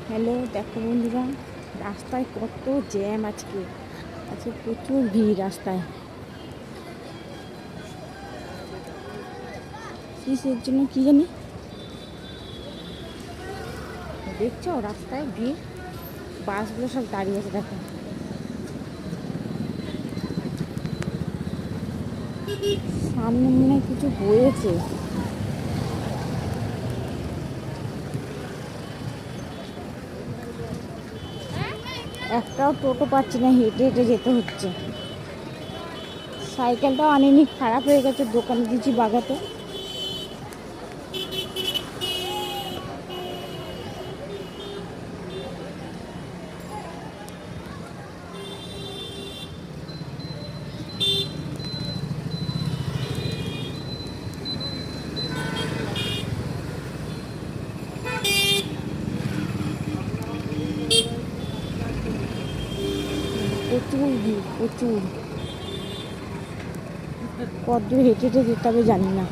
Hello, দেখো বন্ধুরা, রাস্তায় কত জ্যাম আজকে। আজকে প্রচুর ভিড় রাস্তায়। কিসের জন্য কি জানি। দেখছো রাস্তায় ভিড়, বাসগুলো সব দাঁড়িয়ে আছে। দেখো, সামনে মনে হয় কিছু হয়েছে। একটাও টোটো পাচ্ছি না, হেঁটে হেঁটে যেতে হচ্ছে। সাইকেলটাও আনিনি, খারাপ হয়ে গেছে, দোকানে দিয়েছি বাগাতে। প্রচুর ভিড়, প্রচুর। কতদূর হেঁটে হেঁটে যেতে হবে জানি না।